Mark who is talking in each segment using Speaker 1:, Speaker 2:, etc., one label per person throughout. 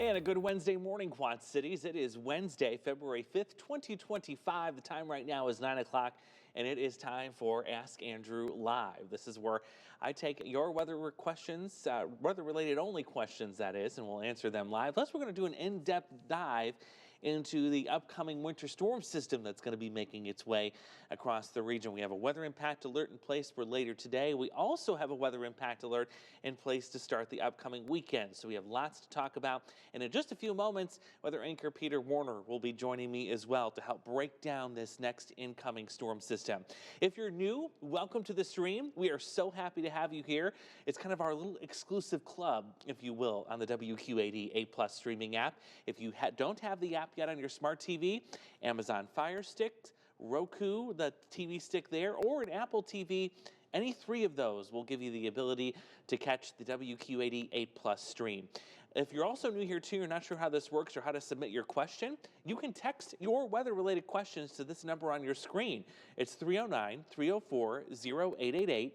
Speaker 1: And a good Wednesday morning, Quad Cities. It is Wednesday, February 5th, 2025. The time right now is 9 o'clock, and it is time for Ask Andrew Live. This is where I take your weather questions, weather-related only questions, that is, and we'll answer them live. Plus, we're going to do an in-depth dive into the upcoming winter storm system that's going to be making its way across the region. We have a weather impact alert in place for later today. We also have a weather impact alert in place to start the upcoming weekend. So we have lots to talk about. And in just a few moments, weather anchor Peter Warner will be joining me as well to help break down this next incoming storm system. If you're new, welcome to the stream. We are so happy to have you here. It's kind of our little exclusive club, if you will, on the WQ80 A+ streaming app. If you don't have the app yet on your smart TV, Amazon Fire Stick, Roku, the TV stick there, or an Apple TV, any three of those will give you the ability to catch the WQ80 A+ stream. If you're also new here too, you're not sure how this works or how to submit your question, you can text your weather-related questions to this number on your screen. It's 309-304-0888,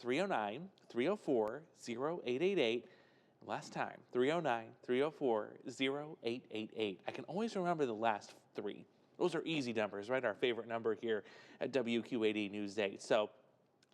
Speaker 1: 309-304-0888. Last time, 309-304-0888. I can always remember the last three. Those are easy numbers, right? Our favorite number here at WQ80 News 8. So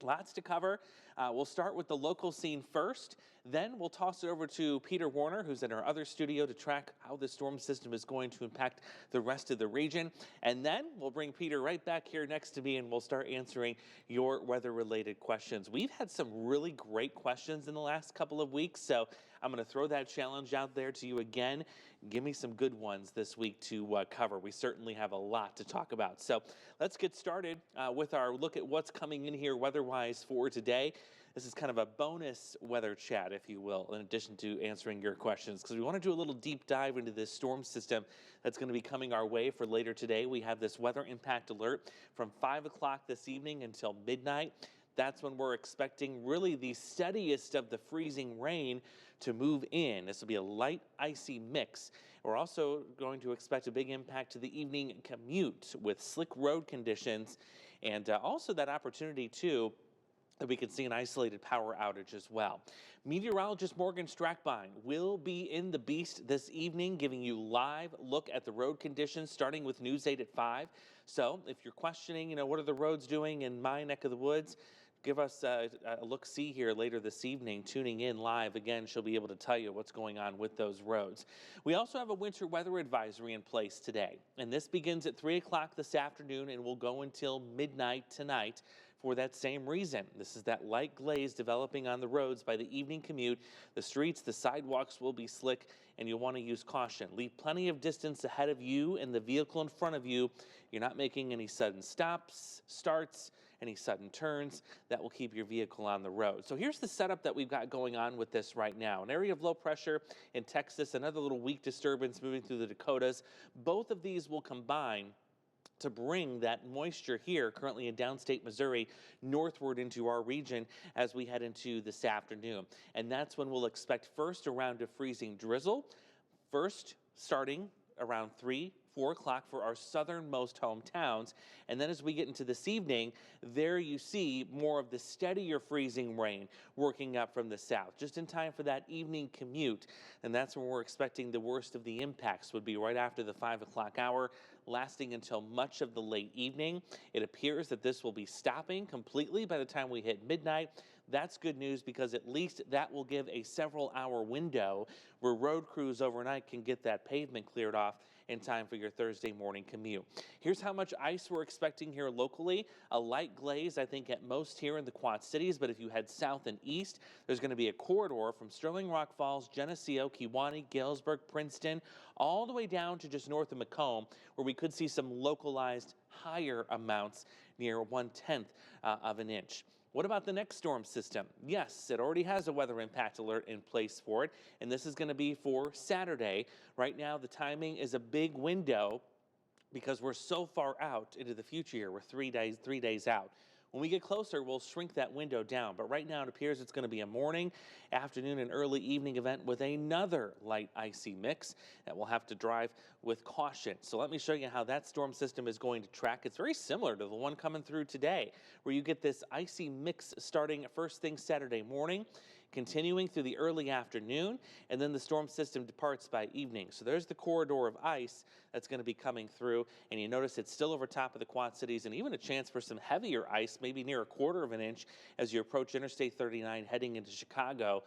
Speaker 1: lots to cover. We'll start with the local scene first. Then we'll toss it over to Peter Warner, who's in our other studio, to track how the storm system is going to impact the rest of the region. And then we'll bring Peter right back here next to me, and we'll start answering your weather-related questions. We've had some really great questions in the last couple of weeks, so I'm going to throw that challenge out there to you again. Give me some good ones this week to cover. We certainly have a lot to talk about. So let's get started with our look at what's coming in here weather-wise for today. This is kind of a bonus weather chat, if you will, in addition to answering your questions, because we want to do a little deep dive into this storm system that's going to be coming our way for later today. We have this weather impact alert from 5 o'clock this evening until midnight. That's when we're expecting really the steadiest of the freezing rain to move in. This will be a light, icy mix. We're also going to expect a big impact to the evening commute with slick road conditions, and also that opportunity too that we could see an isolated power outage as well. Meteorologist Morgan Strackbine will be in the beast this evening, giving you live look at the road conditions, starting with News 8 at 5. So if you're questioning, what are the roads doing in my neck of the woods, give us a look-see here later this evening. Tuning in live, again, she'll be able to tell you what's going on with those roads. We also have a winter weather advisory in place today, and this begins at 3 o'clock this afternoon and will go until midnight tonight. For that same reason, this is that light glaze developing on the roads by the evening commute. The streets, the sidewalks will be slick, and you'll want to use caution. Leave plenty of distance ahead of you and the vehicle in front of you. You're not making any sudden stops, starts, any sudden turns. That will keep your vehicle on the road. So here's the setup that we've got going on with this right now. An area of low pressure in Texas, another little weak disturbance moving through the Dakotas. Both of these will combine to bring that moisture here, currently in downstate Missouri, northward into our region as we head into this afternoon. And that's when we'll expect first a round of freezing drizzle, first starting around 3, 4 o'clock for our southernmost hometowns. And then as we get into this evening, there you see more of the steadier freezing rain working up from the south, just in time for that evening commute. And that's when we're expecting the worst of the impacts would be right after the 5 o'clock hour, lasting until much of the late evening. It appears that this will be stopping completely by the time we hit midnight. That's good news, because at least that will give a several-hour window where road crews overnight can get that pavement cleared off in time for your Thursday morning commute. Here's how much ice we're expecting here locally. A light glaze, I think, at most here in the Quad Cities, but if you head south and east, there's going to be a corridor from Sterling Rock Falls, Geneseo, Kewanee, Galesburg, Princeton, all the way down to just north of Macomb, where we could see some localized higher amounts near 1/10 of an inch. What about the next storm system? Yes, it already has a weather impact alert in place for it, and this is going to be for Saturday. Right now, the timing is a big window because we're so far out into the future here. We're 3 days out. When we get closer, we'll shrink that window down. But right now, it appears it's going to be a morning, afternoon, and early evening event with another light icy mix that we'll have to drive with caution. So let me show you how that storm system is going to track. It's very similar to the one coming through today, where you get this icy mix starting first thing Saturday morning. continuing through the early afternoon, and then the storm system departs by evening. So there's the corridor of ice that's going to be coming through, and you notice it's still over top of the Quad Cities, and even a chance for some heavier ice, maybe near 1/4 of an inch as you approach Interstate 39 heading into Chicago.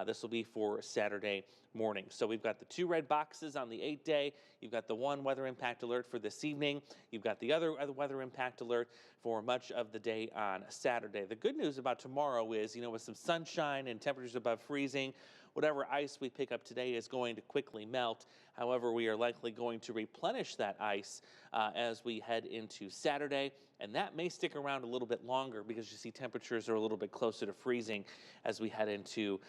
Speaker 1: This will be for Saturday morning. So we've got the 2 red boxes on the 8-day. You've got the 1 weather impact alert for this evening. You've got the other weather impact alert for much of the day on Saturday. The good news about tomorrow is, with some sunshine and temperatures above freezing, whatever ice we pick up today is going to quickly melt. However, we are likely going to replenish that ice as we head into Saturday, and that may stick around a little bit longer because you see temperatures are a little bit closer to freezing as we head into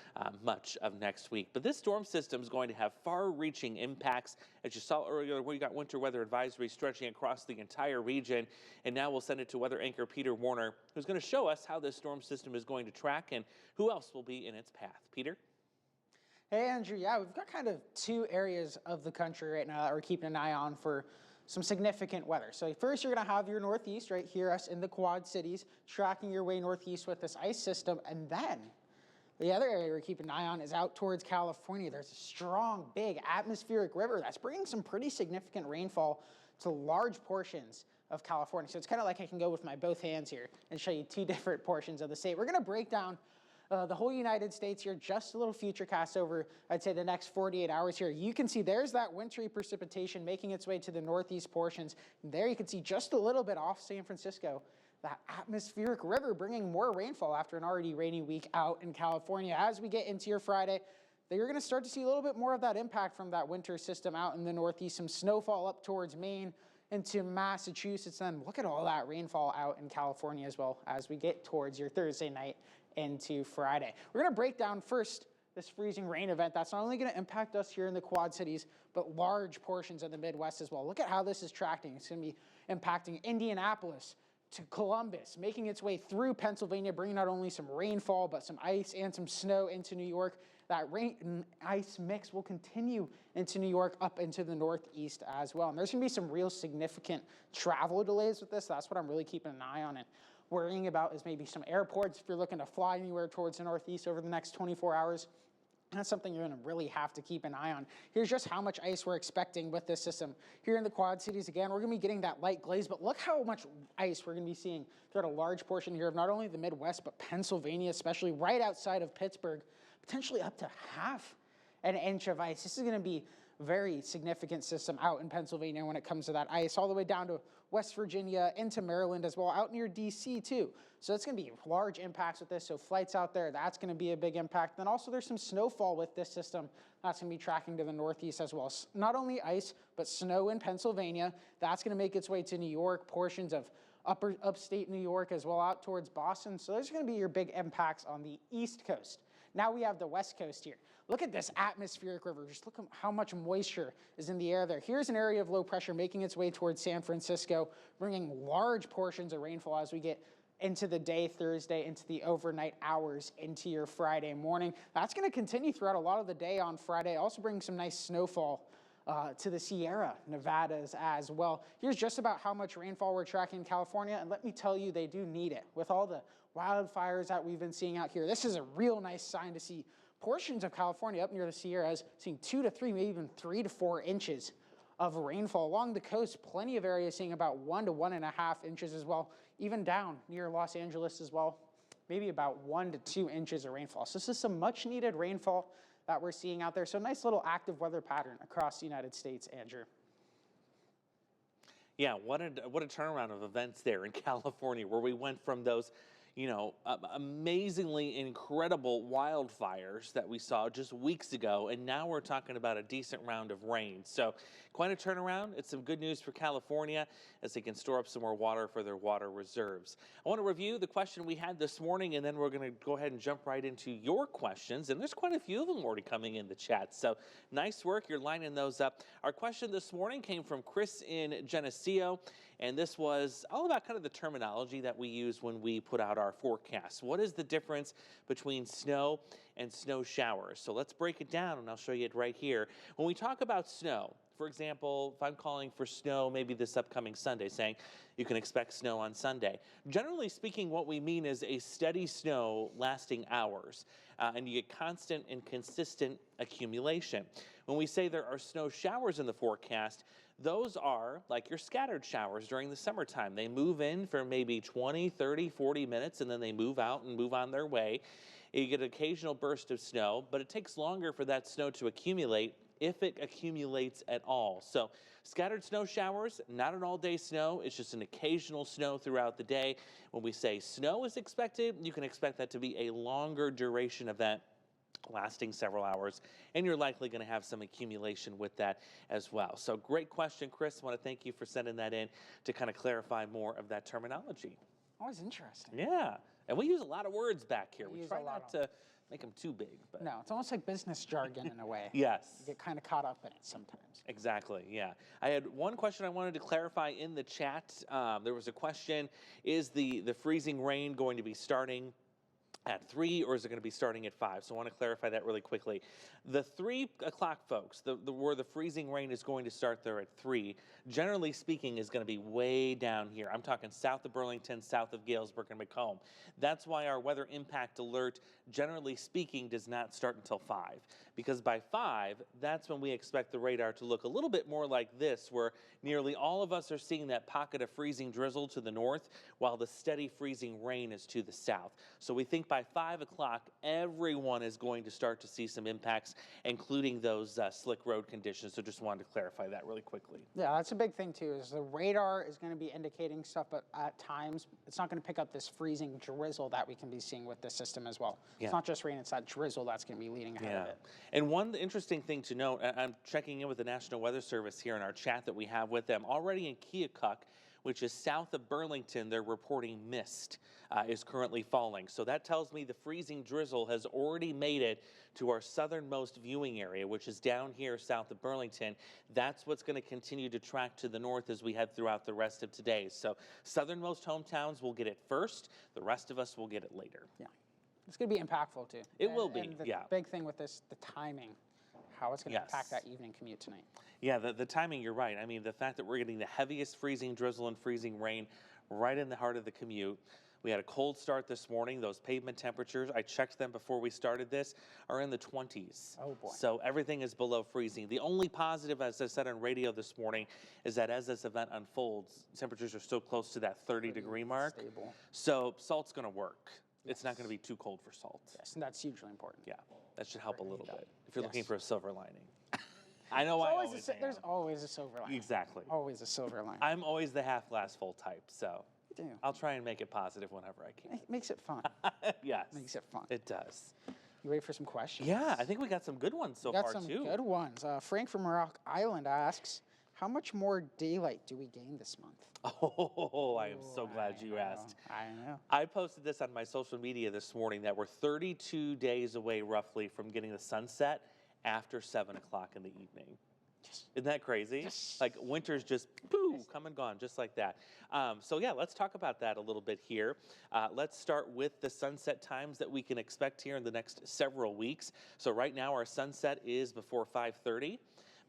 Speaker 1: much of next week. But this storm system is going to have far-reaching impacts. As you saw earlier, we got winter weather advisory stretching across the entire region, and now we'll send it to weather anchor Peter Warner, who's going to show us how this storm system is going to track and who else will be in its path. Peter?
Speaker 2: Hey, Andrew. Yeah, we've got kind of 2 areas of the country right now that we're keeping an eye on for some significant weather. So first, you're going to have your northeast right here, us in the Quad Cities, tracking your way northeast with this ice system. And then the other area we're keeping an eye on is out towards California. There's a strong, big atmospheric river that's bringing some pretty significant rainfall to large portions of California. So it's kind of like I can go with my both hands here and show you 2 different portions of the state. We're going to break down the whole United States here, just a little future cast over, I'd say, the next 48 hours here. You can see there's that wintry precipitation making its way to the northeast portions. And there you can see just a little bit off San Francisco, that atmospheric river bringing more rainfall after an already rainy week out in California. As we get into your Friday, you're going to start to see a little bit more of that impact from that winter system out in the northeast, some snowfall up towards Maine into Massachusetts. Then look at all that rainfall out in California as well as we get towards your Thursday night into Friday. We're going to break down first this freezing rain event that's not only going to impact us here in the Quad Cities, but large portions of the Midwest as well. Look at how this is tracking. It's going to be impacting Indianapolis to Columbus, making its way through Pennsylvania, bringing not only some rainfall, but some ice and some snow into New York. That rain and ice mix will continue into New York up into the northeast as well. And there's going to be some real significant travel delays with this. That's what I'm really keeping an eye on and worrying about is maybe some airports if you're looking to fly anywhere towards the northeast over the next 24 hours. That's something you're going to really have to keep an eye on. Here's just how much ice we're expecting with this system. Here in the Quad Cities, again, we're going to be getting that light glaze, but look how much ice we're going to be seeing throughout a large portion here of not only the Midwest, but Pennsylvania, especially right outside of Pittsburgh, potentially up to half an inch of ice. This is going to be a very significant system out in Pennsylvania when it comes to that ice, all the way down to West Virginia, into Maryland as well, out near DC too. So it's going to be large impacts with this. So flights out there, that's going to be a big impact. Then also there's some snowfall with this system that's going to be tracking to the northeast as well. Not only ice, but snow in Pennsylvania. That's going to make its way to New York, portions of upstate New York as well, out towards Boston. So those are going to be your big impacts on the East Coast. Now we have the West Coast here. Look at this atmospheric river. Just look at how much moisture is in the air there. Here's an area of low pressure making its way towards San Francisco, bringing large portions of rainfall as we get into the day Thursday, into the overnight hours, into your Friday morning. That's going to continue throughout a lot of the day on Friday, also bringing some nice snowfall to the Sierra Nevadas as well. Here's just about how much rainfall we're tracking in California, and let me tell you, they do need it. With all the wildfires that we've been seeing out here, this is a real nice sign to see portions of California up near the Sierras seeing 2 to 3, maybe even 3 to 4 inches of rainfall. Along the coast, plenty of areas seeing about 1 to 1.5 inches as well, even down near Los Angeles as well, maybe about 1 to 2 inches of rainfall. So this is some much needed rainfall that we're seeing out there. So nice little active weather pattern across the United States, Andrew.
Speaker 1: Yeah, what a turnaround of events there in California, where we went from those amazingly incredible wildfires that we saw just weeks ago, and now we're talking about a decent round of rain. So quite a turnaround. It's some good news for California as they can store up some more water for their water reserves. I want to review the question we had this morning, and then we're going to go ahead and jump right into your questions. And there's quite a few of them already coming in the chat. So nice work. You're lining those up. Our question this morning came from Chris in Geneseo, and this was all about kind of the terminology that we use when we put out our forecasts. What is the difference between snow and snow showers? So let's break it down, and I'll show you it right here. When we talk about snow, For example, if I'm calling for snow maybe this upcoming Sunday, saying you can expect snow on Sunday. Generally speaking, what we mean is a steady snow lasting hours, and you get constant and consistent accumulation. When we say there are snow showers in the forecast, those are like your scattered showers during the summertime. They move in for maybe 20, 30, 40 minutes, and then they move out and move on their way. You get an occasional burst of snow, but it takes longer for that snow to accumulate, if it accumulates at all. So scattered snow showers, not an all-day snow, it's just an occasional snow throughout the day. When we say snow is expected, you can expect that to be a longer duration event lasting several hours, and you're likely going to have some accumulation with that as well. So great question, Chris. I want to thank you for sending that in to kind of clarify more of that terminology.
Speaker 2: Always interesting.
Speaker 1: Yeah, and we use a lot of words back here. We
Speaker 2: use
Speaker 1: try
Speaker 2: a lot
Speaker 1: not to make them too big. But
Speaker 2: No, it's almost like business jargon in a way.
Speaker 1: yes.
Speaker 2: You get kind of caught up in it sometimes.
Speaker 1: Exactly, yeah. I had one question I wanted to clarify in the chat. There was a question, is the freezing rain going to be starting at 3 or is it going to be starting at 5? So I want to clarify that really quickly. The 3 o'clock folks, where the freezing rain is going to start there at 3, generally speaking is going to be way down here. I'm talking south of Burlington, south of Galesburg and Macomb. That's why our weather impact alert, generally speaking, does not start until 5. Because by 5, that's when we expect the radar to look a little bit more like this, where nearly all of us are seeing that pocket of freezing drizzle to the north, while the steady freezing rain is to the south. So we think by 5 o'clock, everyone is going to start to see some impacts, including those slick road conditions. So just wanted to clarify that really quickly.
Speaker 2: Yeah, that's a big thing too, is the radar is going to be indicating stuff, but at times it's not going to pick up this freezing drizzle that we can be seeing with this system as well.
Speaker 1: Yeah.
Speaker 2: It's not just rain, it's that drizzle that's going to be leading ahead of it.
Speaker 1: And one interesting thing to note, I'm checking in with the National Weather Service here in our chat that we have with them. Already in Keokuk, which is south of Burlington, they're reporting mist is currently falling. So that tells me the freezing drizzle has already made it to our southernmost viewing area, which is down here south of Burlington. That's what's going to continue to track to the north as we head throughout the rest of today. So southernmost hometowns will get it first. The rest of us will get it later.
Speaker 2: Yeah. It's going to be impactful too.
Speaker 1: It will be,
Speaker 2: and the
Speaker 1: yeah.
Speaker 2: big thing with this, the timing, how it's going to
Speaker 1: Yes.
Speaker 2: impact that evening commute tonight.
Speaker 1: Yeah, the timing, you're right. I mean, the fact that we're getting the heaviest freezing drizzle and freezing rain right in the heart of the commute. We had a cold start this morning. Those pavement temperatures, I checked them before we started this, are in the 20s.
Speaker 2: Oh, boy.
Speaker 1: So everything is below freezing. The only positive, as I said on radio this morning, is that as this event unfolds, temperatures are still close to that 30-degree mark.
Speaker 2: Stable.
Speaker 1: So salt's going to work. It's not going to be too cold for salt.
Speaker 2: Yes, and that's hugely important.
Speaker 1: Yeah, that should help a little bit if you're
Speaker 2: Yes.
Speaker 1: looking for a silver lining. I know I always
Speaker 2: There's
Speaker 1: am.
Speaker 2: always a silver lining.
Speaker 1: Exactly.
Speaker 2: Always a silver lining.
Speaker 1: I'm always the half glass full type, so
Speaker 2: You do.
Speaker 1: I'll try and make it positive whenever I can.
Speaker 2: It makes it fun.
Speaker 1: Yes.
Speaker 2: Makes it fun.
Speaker 1: It does.
Speaker 2: You ready for some questions?
Speaker 1: Yeah, I think we got some good ones so
Speaker 2: Got
Speaker 1: far
Speaker 2: some
Speaker 1: too.
Speaker 2: good ones. Frank from Rock Island asks, how much more daylight do we gain this month?
Speaker 1: Oh, I am so glad you asked.
Speaker 2: I know.
Speaker 1: I posted this on my social media this morning that we're 32 days away roughly from getting the sunset after 7 o'clock in the evening. Isn't that crazy?
Speaker 2: Yes.
Speaker 1: Like winter's just pooh, come and gone, just like that. So yeah, let's talk about that a little bit here. Let's start with the sunset times that we can expect here in the next several weeks. So right now our sunset is before 5:30,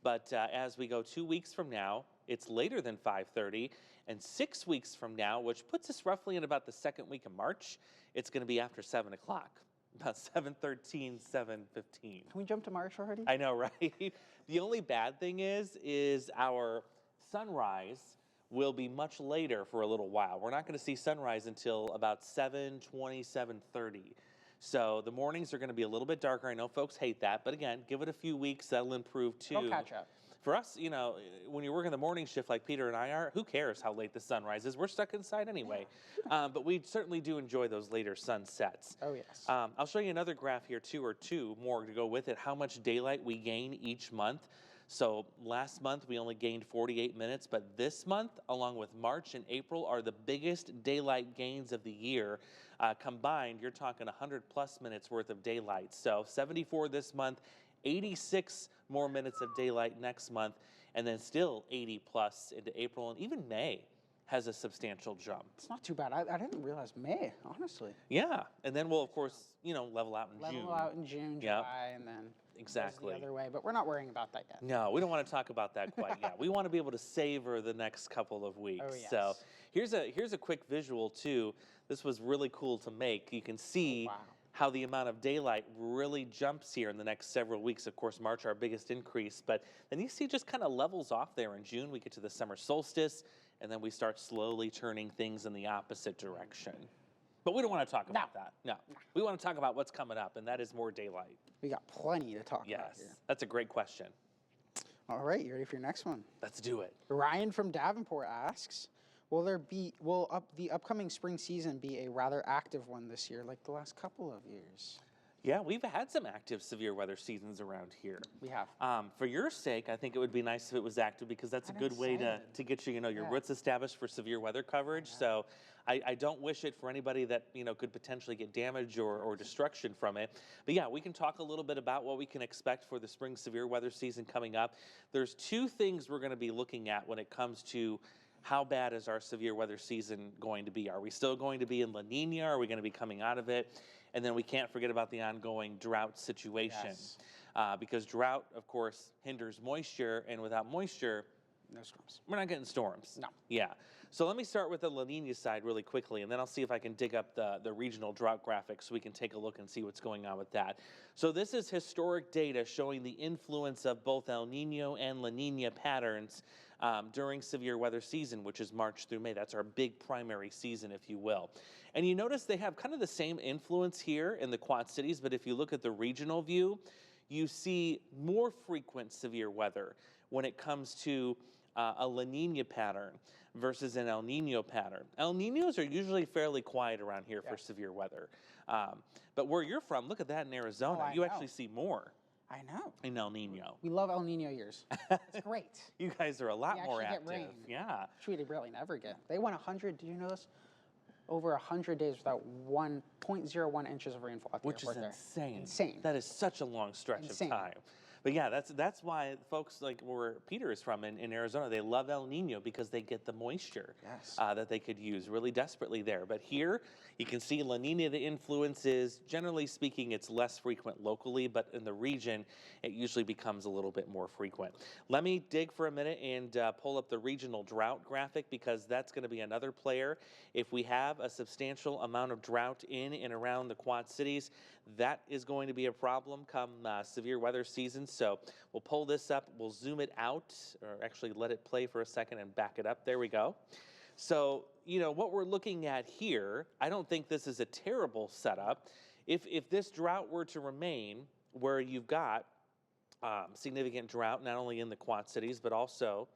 Speaker 1: but as we go 2 weeks from now, it's later than 5:30, and 6 weeks from now, which puts us roughly in about the second week of March, it's going to be after 7 o'clock. About 7:13, 7:15.
Speaker 2: Can we jump to March already?
Speaker 1: I know, right? The only bad thing is our sunrise will be much later for a little while. We're not going to see sunrise until about 7:20, 7:30. So the mornings are going to be a little bit darker. I know folks hate that, but again, give it a few weeks. That'll improve too.
Speaker 2: It'll catch up.
Speaker 1: For us, you know, when you're working the morning shift like Peter and I are, who cares how late the sun rises? We're stuck inside anyway. But we certainly do enjoy those later sunsets.
Speaker 2: Oh, yes.
Speaker 1: I'll show you another graph here too, or two more to go with it, how much daylight we gain each month. So last month we only gained 48 minutes, but this month, along with March and April, are the biggest daylight gains of the year. Combined, you're talking 100 plus minutes worth of daylight. So 74 this month, 86 more minutes of daylight next month, and then still 80 plus into April and even May. has a substantial jump.
Speaker 2: It's not too bad. I didn't realize May, honestly.
Speaker 1: Yeah, and then we'll, of course, level out in June.
Speaker 2: Level out in June,
Speaker 1: Yep.
Speaker 2: July, and then
Speaker 1: Exactly.
Speaker 2: goes the other way. But we're not worrying about that yet.
Speaker 1: No, we don't want to talk about that quite yet. We want to be able to savor the next couple of weeks.
Speaker 2: Oh, yes.
Speaker 1: So here's a quick visual too. This was really cool to make. You can see how the amount of daylight really jumps here in the next several weeks. Of course, March, our biggest increase, but then you see it just kind of levels off there in June. We get to the summer solstice, and then we start slowly turning things in the opposite direction. But we don't want to talk about that. No. We want to talk about what's coming up, and that is more daylight.
Speaker 2: We got plenty to talk about here.
Speaker 1: Yes, that's a great question.
Speaker 2: All right, you ready for your next one?
Speaker 1: Let's do it.
Speaker 2: Ryan from Davenport asks, will the upcoming spring season be a rather active one this year, like the last couple of years?
Speaker 1: Yeah, we've had some active severe weather seasons around here.
Speaker 2: We have.
Speaker 1: For your sake, I think it would be nice if it was active because that's a good way to get your roots established for severe weather coverage. So I don't wish it for anybody that could potentially get damage or destruction from it. But yeah, we can talk a little bit about what we can expect for the spring severe weather season coming up. There's two things we're going to be looking at when it comes to how bad is our severe weather season going to be? Are we still going to be in La Nina? Are we going to be coming out of it? And then we can't forget about the ongoing drought situation. Because drought, of course, hinders moisture, and without moisture,
Speaker 2: no storms.
Speaker 1: We're not getting storms.
Speaker 2: No.
Speaker 1: Yeah. So let me start with the La Nina side really quickly, and then I'll see if I can dig up the regional drought graphics so we can take a look and see what's going on with that. So this is historic data showing the influence of both El Nino and La Nina patterns during severe weather season, which is March through May. That's our big primary season, if you will. And you notice they have kind of the same influence here in the Quad Cities, but if you look at the regional view, you see more frequent severe weather when it comes to a La Nina pattern versus an El Nino pattern. El Ninos are usually fairly quiet around here for severe weather. But where you're from, look at that in Arizona. You actually see more.
Speaker 2: I know.
Speaker 1: In El Nino.
Speaker 2: We love El Nino years. It's great.
Speaker 1: You guys are a lot more active.
Speaker 2: Get rain.
Speaker 1: Yeah.
Speaker 2: Which we really never get. They went 100, do you know this? Over 100 days without 0.01 inches of rainfall at the
Speaker 1: Which is
Speaker 2: airport
Speaker 1: insane.
Speaker 2: There. Insane.
Speaker 1: That is such a long stretch of time. But yeah, that's why folks like where Peter is from in Arizona, they love El Nino because they get the moisture that they could use really desperately there. But here, you can see La Nina, the influence is, generally speaking, it's less frequent locally, but in the region, it usually becomes a little bit more frequent. Let me dig for a minute and pull up the regional drought graphic because that's going to be another player. If we have a substantial amount of drought in and around the Quad Cities, that is going to be a problem come severe weather season. So we'll pull this up, we'll zoom it out, or actually let it play for a second and back it up. There we go. So, what we're looking at here, I don't think this is a terrible setup. If this drought were to remain where you've got significant drought, not only in the Quad Cities, but also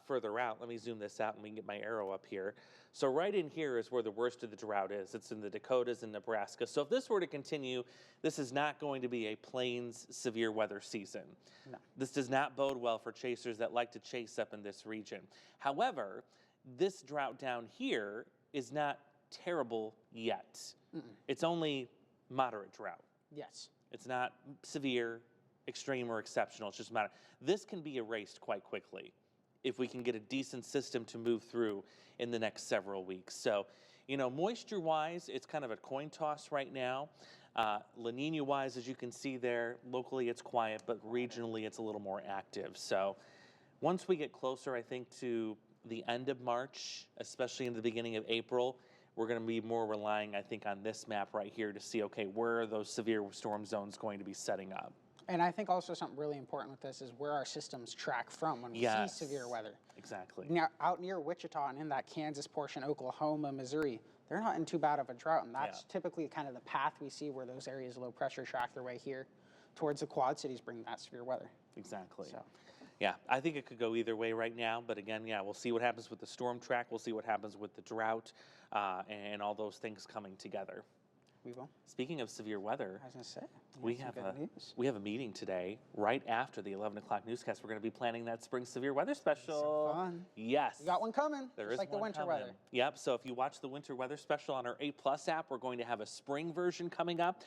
Speaker 1: further out. Let me zoom this out and we can get my arrow up here. So right in here is where the worst of the drought is. It's in the Dakotas and Nebraska. So if this were to continue, this is not going to be a plains severe weather season. No. This does not bode well for chasers that like to chase up in this region. However, this drought down here is not terrible yet. It's only moderate drought.
Speaker 2: Yes.
Speaker 1: It's not severe, extreme, or exceptional. It's just moderate. This can be erased quite quickly if we can get a decent system to move through in the next several weeks. So, moisture-wise, it's kind of a coin toss right now. La Nina-wise, as you can see there, locally it's quiet, but regionally it's a little more active. So once we get closer, I think, to the end of March, especially in the beginning of April, we're going to be more relying, I think, on this map right here to see, okay, where are those severe storm zones going to be setting up?
Speaker 2: And I think also something really important with this is where our systems track from when we see severe weather.
Speaker 1: Exactly.
Speaker 2: Now, out near Wichita and in that Kansas portion, Oklahoma, Missouri, they're not in too bad of a drought. And that's typically kind of the path we see where those areas of low pressure track their way here towards the Quad Cities, bringing that severe weather.
Speaker 1: Exactly.
Speaker 2: So.
Speaker 1: Yeah, I think it could go either way right now. But again, we'll see what happens with the storm track. We'll see what happens with the drought and all those things coming together.
Speaker 2: We will.
Speaker 1: Speaking of severe weather,
Speaker 2: I was going to say,
Speaker 1: we have a meeting today right after the 11 o'clock newscast. We're going to be planning that spring severe weather special.
Speaker 2: So fun.
Speaker 1: Yes.
Speaker 2: We got one coming.
Speaker 1: There
Speaker 2: just
Speaker 1: is
Speaker 2: like the winter
Speaker 1: coming.
Speaker 2: weather.
Speaker 1: Yep. So if you watch the winter weather special on our A+ app, we're going to have a spring version coming up,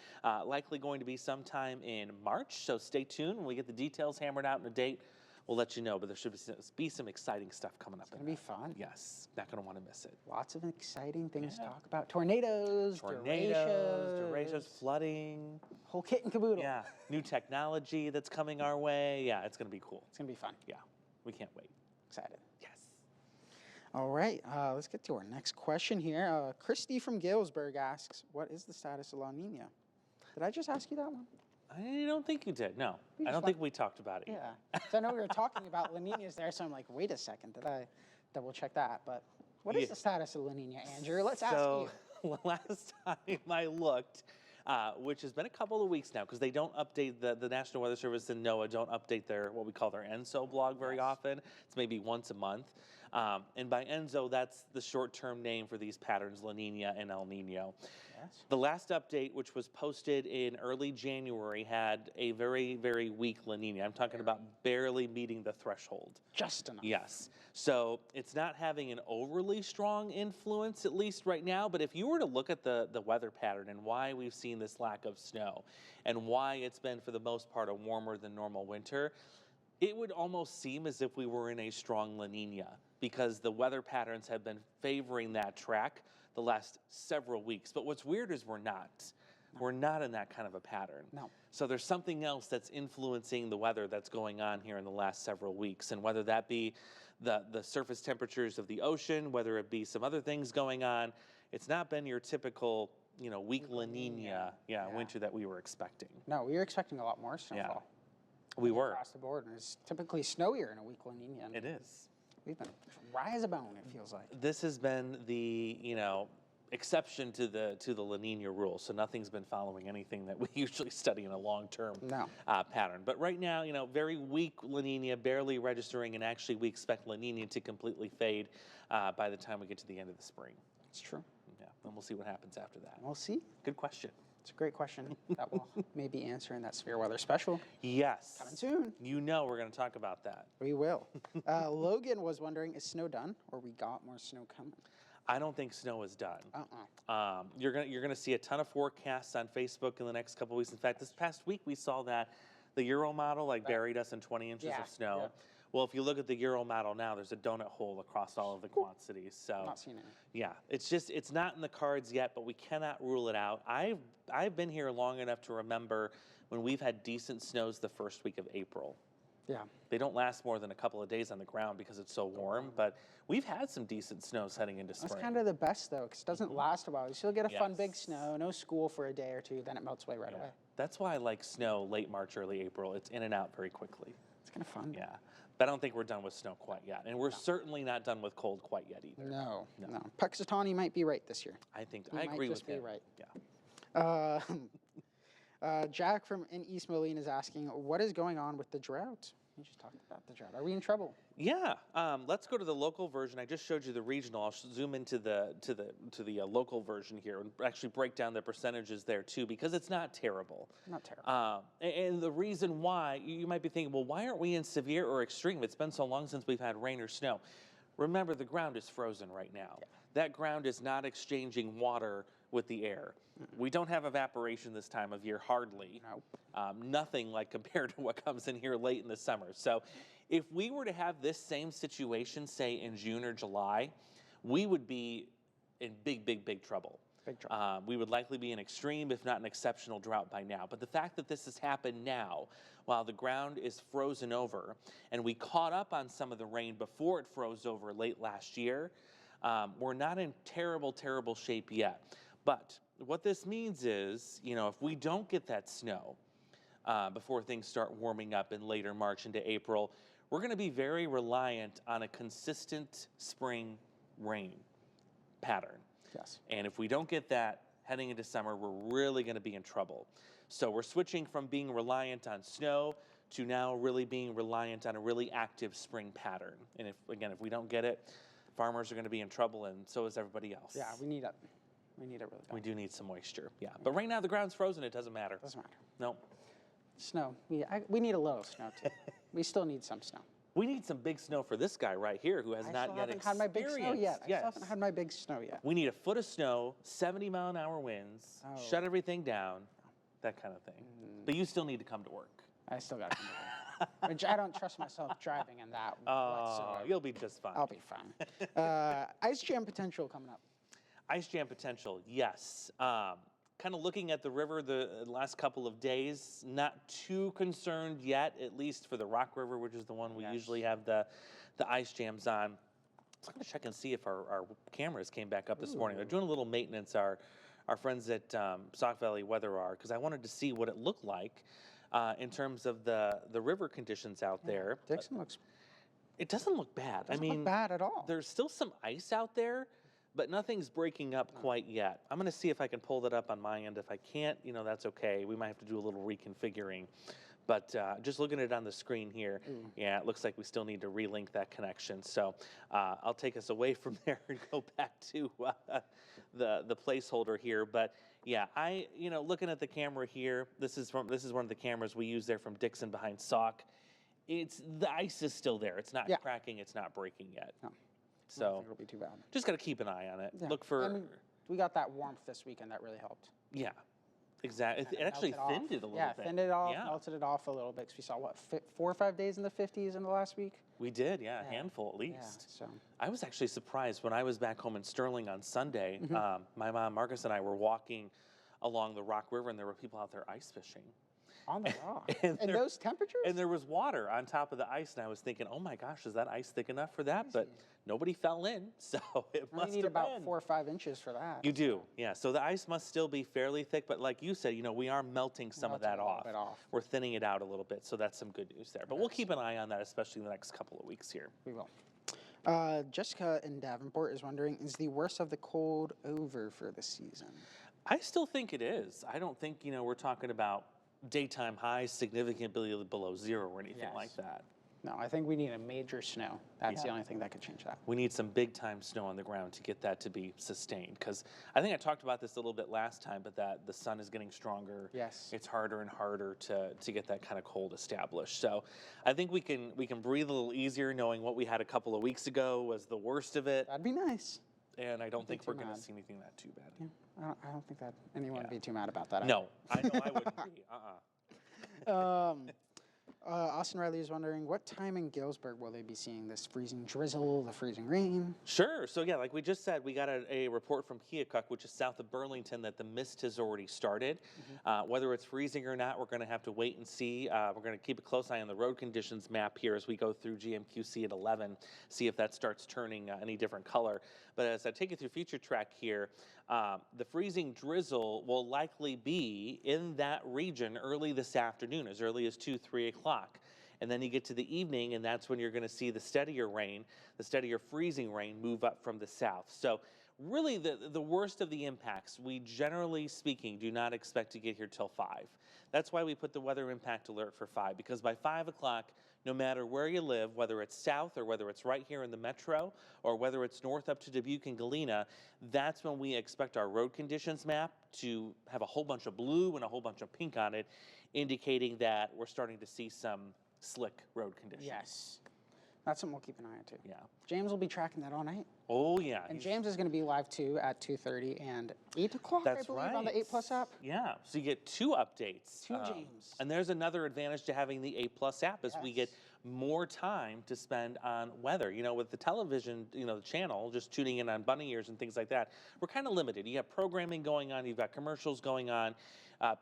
Speaker 1: likely going to be sometime in March. So stay tuned when we get the details hammered out and a date. we'll let you know. But there should be some exciting stuff coming up.
Speaker 2: It's gonna be fun.
Speaker 1: Yes, not going to want to miss it.
Speaker 2: Lots of exciting things to talk about. Tornadoes,
Speaker 1: Derechos, flooding.
Speaker 2: Whole kit and caboodle.
Speaker 1: Yeah, new technology that's coming our way. Yeah, it's going to be cool.
Speaker 2: It's gonna be fun.
Speaker 1: Yeah, we can't wait.
Speaker 2: Excited.
Speaker 1: Yes.
Speaker 2: All right, let's get to our next question here. Christy from Galesburg asks, what is the status of La Nina? Did I just ask you that one?
Speaker 1: I don't think you did. No, I don't think we talked about it.
Speaker 2: Yeah. So I know we were talking about La Ninas there, so I'm like, wait a second, did I double check that? But what is the status of La Nina, Andrew? Let's ask you.
Speaker 1: Last time I looked, which has been a couple of weeks now, because they don't update, the National Weather Service and NOAA don't update their, what we call their ENSO blog very often. It's maybe once a month. And by ENSO, that's the short-term name for these patterns, La Nina and El Nino.
Speaker 2: Yes.
Speaker 1: The last update, which was posted in early January, had a very, very weak La Nina. I'm talking about barely meeting the threshold.
Speaker 2: Just enough.
Speaker 1: Yes. So it's not having an overly strong influence, at least right now. But if you were to look at the weather pattern and why we've seen this lack of snow and why it's been, for the most part, a warmer than normal winter, it would almost seem as if we were in a strong La Nina, because the weather patterns have been favoring that track the last several weeks. But what's weird is we're not. No. We're not in that kind of a pattern.
Speaker 2: No.
Speaker 1: So there's something else that's influencing the weather that's going on here in the last several weeks. And whether that be the surface temperatures of the ocean, whether it be some other things going on, it's not been your typical, weak La Nina winter that we were expecting.
Speaker 2: No, we were expecting a lot more snowfall.
Speaker 1: Yeah. We were.
Speaker 2: Across the board. And it's typically snowier in a weak La Nina.
Speaker 1: It is.
Speaker 2: We've been dry as a bone, it feels like.
Speaker 1: This has been the, exception to the La Nina rule. So nothing's been following anything that we usually study in a long-term pattern. But right now, very weak La Nina, barely registering, and actually we expect La Nina to completely fade by the time we get to the end of the spring.
Speaker 2: It's true.
Speaker 1: Yeah, and we'll see what happens after that.
Speaker 2: We'll see.
Speaker 1: Good question.
Speaker 2: It's a great question that will maybe answer in that Severe Weather Special.
Speaker 1: Yes.
Speaker 2: Coming soon.
Speaker 1: We're going to talk about that.
Speaker 2: We will. Logan was wondering, is snow done, or we got more snow coming?
Speaker 1: I don't think snow is done. You're gonna see a ton of forecasts on Facebook in the next couple of weeks. In fact, this past week we saw that the Euro model buried us in 20 inches of snow. Yeah. Well, if you look at the Euro model now, there's a donut hole across all of the quad cities. So,
Speaker 2: I'm not seeing any.
Speaker 1: Yeah, it's not in the cards yet, but we cannot rule it out. I've been here long enough to remember when we've had decent snows the first week of April.
Speaker 2: Yeah.
Speaker 1: They don't last more than a couple of days on the ground because it's so warm, but we've had some decent snows heading into spring.
Speaker 2: That's kind of the best, though, because it doesn't last a while. You still get a fun big snow, no school for a day or two, then it melts away right away.
Speaker 1: That's why I like snow late March, early April. It's in and out very quickly.
Speaker 2: It's kind of fun.
Speaker 1: Yeah. But I don't think we're done with snow quite yet. And we're certainly not done with cold quite yet either.
Speaker 2: No. Puxatawny might be right this year.
Speaker 1: I agree with him.
Speaker 2: Right.
Speaker 1: Yeah.
Speaker 2: Jack in East Moline is asking, what is going on with the drought? We just talked about the drought. Are we in trouble?
Speaker 1: Yeah. Let's go to the local version. I just showed you the regional. I'll zoom into the local version here and actually break down the percentages there too, because it's not terrible.
Speaker 2: Not terrible.
Speaker 1: And the reason why, you might be thinking, well, why aren't we in severe or extreme? It's been so long since we've had rain or snow. Remember, the ground is frozen right now. Yeah. That ground is not exchanging water with the air. We don't have evaporation this time of year, hardly.
Speaker 2: Nope.
Speaker 1: Nothing like compared to what comes in here late in the summer. So if we were to have this same situation, say in June or July, we would be in big, big, big trouble.
Speaker 2: Big trouble.
Speaker 1: We would likely be in extreme, if not an exceptional drought by now. But the fact that this has happened now, while the ground is frozen over, and we caught up on some of the rain before it froze over late last year, we're not in terrible, terrible shape yet. But what this means is, if we don't get that snow before things start warming up in later March into April, we're going to be very reliant on a consistent spring rain pattern.
Speaker 2: Yes.
Speaker 1: And if we don't get that heading into summer, we're really going to be in trouble. So we're switching from being reliant on snow to now really being reliant on a really active spring pattern. And if we don't get it, farmers are going to be in trouble, and so is everybody else.
Speaker 2: Yeah, we need it. We need it really bad.
Speaker 1: We do need some moisture, yeah. But right now the ground's frozen. It doesn't matter.
Speaker 2: Doesn't matter.
Speaker 1: No.
Speaker 2: Snow. We need a little snow, too. We still need some snow.
Speaker 1: We need some big snow for this guy right here who has not yet experienced.
Speaker 2: I still haven't had my big snow yet. I still haven't had my big snow yet.
Speaker 1: We need a foot of snow, 70-mile-an-hour winds, shut everything down, that kind of thing. But you still need to come to work.
Speaker 2: I still got to come to work. which I don't trust myself driving in that whatsoever.
Speaker 1: You'll be just fine.
Speaker 2: I'll be fine. Ice jam potential coming up.
Speaker 1: Ice jam potential, yes. Kind of looking at the river the last couple of days, not too concerned yet, at least for the Rock River, which is the one we usually have the ice jams on. So I'm going to check and see if our cameras came back up this morning. They're doing a little maintenance, our friends at Sauk Valley Weather are, because I wanted to see what it looked like in terms of the river conditions out there.
Speaker 2: Dixon looks.
Speaker 1: It doesn't look bad.
Speaker 2: Doesn't look bad at all.
Speaker 1: There's still some ice out there, but nothing's breaking up quite yet. I'm going to see if I can pull that up on my end. If I can't, that's okay. We might have to do a little reconfiguring. But just looking at it on the screen here, yeah, it looks like we still need to relink that connection. So I'll take us away from there and go back to the placeholder here. But yeah, looking at the camera here, this is one of the cameras we use there from Dixon behind Sauk. The ice is still there. It's not cracking. It's not breaking yet.
Speaker 2: No.
Speaker 1: So
Speaker 2: I don't think it'll be too bad.
Speaker 1: Just got to keep an eye on it.
Speaker 2: Yeah.
Speaker 1: Look for.
Speaker 2: I mean, we got that warmth this weekend that really helped.
Speaker 1: Yeah. Exactly. It actually thinned it a little bit.
Speaker 2: Yeah, thinned it off, melted it off a little bit. Because we saw, 4 or 5 days in the 50s in the last week?
Speaker 1: We did, a handful at least.
Speaker 2: Yeah, so.
Speaker 1: I was actually surprised when I was back home in Sterling on Sunday. My mom, Marcus, and I were walking along the Rock River, and there were people out there ice fishing.
Speaker 2: On the rock? And those temperatures?
Speaker 1: And there was water on top of the ice, and I was thinking, oh my gosh, is that ice thick enough for that? But nobody fell in, so it must have been.
Speaker 2: You need about 4 or 5 inches for that.
Speaker 1: You do, yeah. So the ice must still be fairly thick, but like you said, we are melting some of that off. We're thinning it out a little bit, so that's some good news there. But we'll keep an eye on that, especially in the next couple of weeks here.
Speaker 2: We will. Jessica in Davenport is wondering, is the worst of the cold over for the season?
Speaker 1: I still think it is. I don't think, we're talking about daytime highs significantly below zero or anything like that.
Speaker 2: No, I think we need a major snow. That's the only thing that could change that.
Speaker 1: We need some big time snow on the ground to get that to be sustained. Because I think I talked about this a little bit last time, but that the sun is getting stronger.
Speaker 2: Yes.
Speaker 1: It's harder and harder to get that kind of cold established. So I think we can breathe a little easier knowing what we had a couple of weeks ago was the worst of it.
Speaker 2: That'd be nice.
Speaker 1: And I don't think we're going to see anything that too bad.
Speaker 2: Yeah, I don't think that anyone would be too mad about that.
Speaker 1: No, I know I wouldn't be.
Speaker 2: Austin Riley is wondering, what time in Galesburg will they be seeing this freezing drizzle, the freezing rain?
Speaker 1: Sure. So, like we just said, we got a report from Keokuk, which is south of Burlington, that the mist has already started. Whether it's freezing or not, we're going to have to wait and see. We're going to keep a close eye on the road conditions map here as we go through GMQC at 11, see if that starts turning any different color. But as I take you through feature track here, the freezing drizzle will likely be in that region early this afternoon, as early as 2, 3 o'clock. And then you get to the evening, and that's when you're going to see the steadier rain, the steadier freezing rain move up from the south. So really the worst of the impacts, we generally speaking do not expect to get here till 5. That's why we put the weather impact alert for 5, because by 5 o'clock, no matter where you live, whether it's south or whether it's right here in the metro or whether it's north up to Dubuque and Galena, that's when we expect our road conditions map to have a whole bunch of blue and a whole bunch of pink on it, indicating that we're starting to see some slick road conditions.
Speaker 2: Yes. That's something we'll keep an eye on too.
Speaker 1: Yeah.
Speaker 2: James will be tracking that all night.
Speaker 1: Oh, yeah.
Speaker 2: And James is going to be live too at 2:30 and 8 o'clock, I believe, on the 8 Plus app.
Speaker 1: Yeah. So you get 2 updates.
Speaker 2: 2 James.
Speaker 1: And there's another advantage to having the 8 Plus app is we get more time to spend on weather. With the television, the channel, just tuning in on bunny ears and things like that, we're kind of limited. You have programming going on, you've got commercials going on.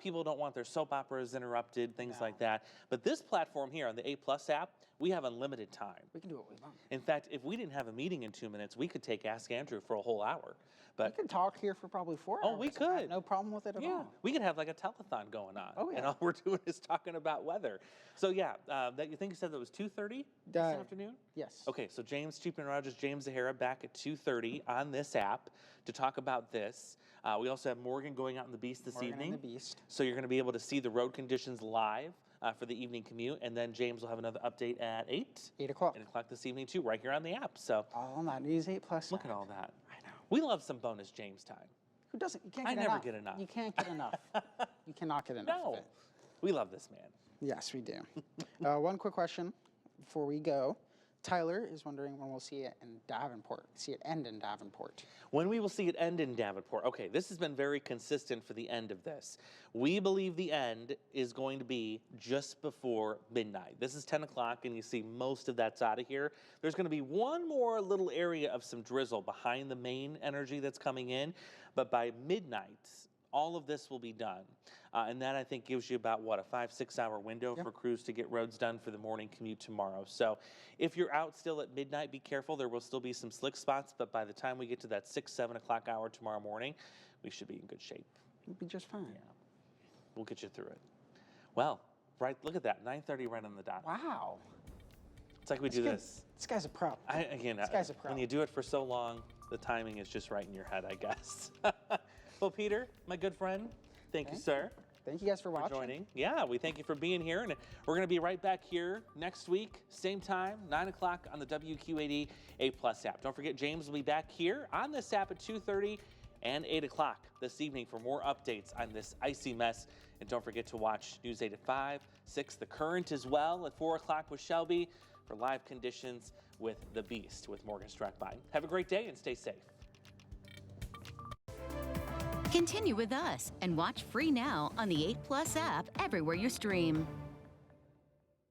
Speaker 1: People don't want their soap operas interrupted, things like that. But this platform here on the 8 Plus app, we have unlimited time.
Speaker 2: We can do what we want.
Speaker 1: In fact, if we didn't have a meeting in 2 minutes, we could take Ask Andrew for a whole hour. But
Speaker 2: we could talk here for probably 4 hours.
Speaker 1: Oh, we could.
Speaker 2: No problem with it at all.
Speaker 1: We could have like a telethon going on.
Speaker 2: Oh, yeah.
Speaker 1: And all we're doing is talking about weather. So that you think you said that was 2:30 this afternoon?
Speaker 2: Yes.
Speaker 1: Okay, so Chief Meteorologist James Zahara back at 2:30 on this app to talk about this. We also have Morgan going out in the Beast this evening.
Speaker 2: And the Beast.
Speaker 1: So you're going to be able to see the road conditions live for the evening commute, and then James will have another update at 8
Speaker 2: o'clock.
Speaker 1: 8 o'clock this evening too, right here on the app. So
Speaker 2: all on that News 8 Plus.
Speaker 1: Look at all that.
Speaker 2: I know.
Speaker 1: We love some bonus James time.
Speaker 2: Who doesn't? You can't
Speaker 1: I
Speaker 2: get
Speaker 1: never
Speaker 2: enough.
Speaker 1: get enough.
Speaker 2: You can't get enough. You cannot get enough of it.
Speaker 1: We love this man.
Speaker 2: Yes, we do. One quick question before we go. Tyler is wondering when we'll see it in Davenport, see it end in Davenport.
Speaker 1: When we will see it end in Davenport. Okay, this has been very consistent for the end of this. We believe the end is going to be just before midnight. This is 10 o'clock, and you see most of that's out of here. There's going to be one more little area of some drizzle behind the main energy that's coming in, but by midnight, all of this will be done. And that, I think, gives you about, what, a 5-6 hour window for crews to get roads done for the morning commute tomorrow. So if you're out still at midnight, be careful. There will still be some slick spots, but by the time we get to that 6-7 o'clock hour tomorrow morning, we should be in good shape.
Speaker 2: You'll be just fine.
Speaker 1: Yeah, we'll get you through it. Well, right, look at that, 9:30 right on the dot.
Speaker 2: Wow.
Speaker 1: It's like we do this.
Speaker 2: This guy's a pro.
Speaker 1: This
Speaker 2: guy's a pro.
Speaker 1: When you do it for so long, the timing is just right in your head, I guess. Well, Peter, my good friend, thank you, sir.
Speaker 2: Thank you guys for watching.
Speaker 1: Joining. Yeah, we thank you for being here, and we're going to be right back here next week, same time, 9 o'clock on the WQ80 A+ app. Don't forget, James will be back here on this app at 2:30 and 8 o'clock this evening for more updates on this icy mess. And don't forget to watch News 8 at 5, 6, The Current as well at 4 o'clock with Shelby for live conditions with The Beast with Morgan Strackbine. Have a great day and stay safe.
Speaker 3: Continue with us and watch free now on the 8+ app everywhere you stream.